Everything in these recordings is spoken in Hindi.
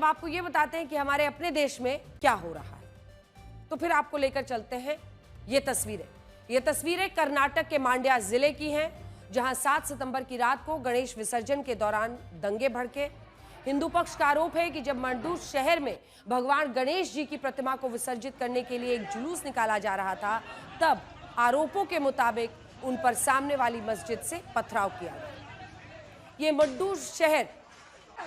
आपको ये बताते हैं कि हमारे अपने देश में क्या हो रहा है। तो फिर आपको लेकर चलते हैं ये तस्वीरें कर्नाटक के मांड्या जिले की हैं, जहां 7 सितंबर की रात को गणेश विसर्जन के दौरान दंगे भड़के। हिंदू पक्ष का आरोप है कि जब मंडूर शहर में भगवान गणेश जी की प्रतिमा को विसर्जित करने के लिए एक जुलूस निकाला जा रहा था, तब आरोपों के मुताबिक उन पर सामने वाली मस्जिद से पथराव किया गया। ये मंडूर शहर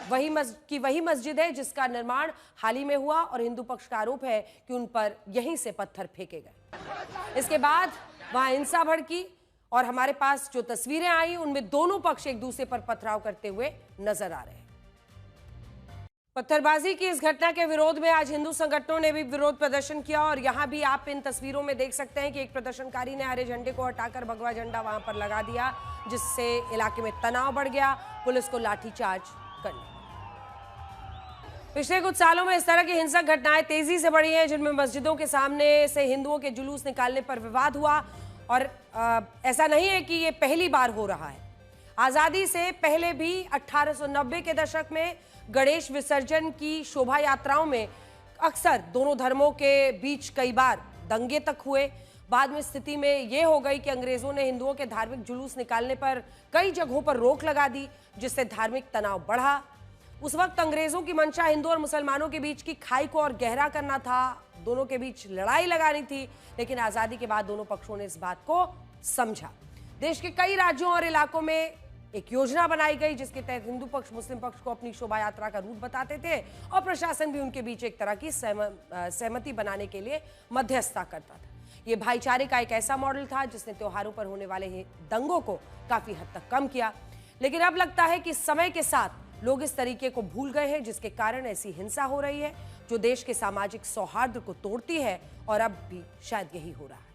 वही मस्जिद है जिसका निर्माण हाल ही में हुआ और हिंदू पक्ष का आरोप है कि उन पर यहीं से पत्थर फेंके गए। इसके बाद वहां हिंसा भड़की और हमारे पास जो तस्वीरें आई उनमें दोनों पक्ष एक दूसरे पर पथराव करते हुए नजर आ रहे हैं। पत्थरबाजी की इस घटना के विरोध में आज हिंदू संगठनों ने भी विरोध प्रदर्शन किया और यहां भी आप इन तस्वीरों में देख सकते हैं कि एक प्रदर्शनकारी ने हरे झंडे को हटाकर भगवा झंडा वहां पर लगा दिया, जिससे इलाके में तनाव बढ़ गया। पुलिस को लाठीचार्ज करना। पिछले कुछ सालों में इस तरह की हिंसक घटनाएं तेजी से बढ़ी हैं, जिनमें मस्जिदों के सामने से हिंदुओं के जुलूस निकालने पर विवाद हुआ। और ऐसा नहीं है कि ये पहली बार हो रहा है। आजादी से पहले भी 1890 के दशक में गणेश विसर्जन की शोभा यात्राओं में अक्सर दोनों धर्मों के बीच कई बार दंगे तक हुए। बाद में स्थिति में यह हो गई कि अंग्रेजों ने हिंदुओं के धार्मिक जुलूस निकालने पर कई जगहों पर रोक लगा दी, जिससे धार्मिक तनाव बढ़ा। उस वक्त अंग्रेजों की मंशा हिंदू और मुसलमानों के बीच की खाई को और गहरा करना था, दोनों के बीच लड़ाई लगानी थी। लेकिन आजादी के बाद दोनों पक्षों ने इस बात को समझा। देश के कई राज्यों और इलाकों में एक योजना बनाई गई, जिसके तहत हिंदू पक्ष मुस्लिम पक्ष को अपनी शोभा यात्रा का रूट बताते थे और प्रशासन भी उनके बीच एक तरह की सहमति बनाने के लिए मध्यस्थता करता था। ये भाईचारे का एक ऐसा मॉडल था जिसने त्योहारों पर होने वाले दंगों को काफी हद तक कम किया। लेकिन अब लगता है कि समय के साथ लोग इस तरीके को भूल गए हैं, जिसके कारण ऐसी हिंसा हो रही है जो देश के सामाजिक सौहार्द को तोड़ती है। और अब भी शायद यही हो रहा है।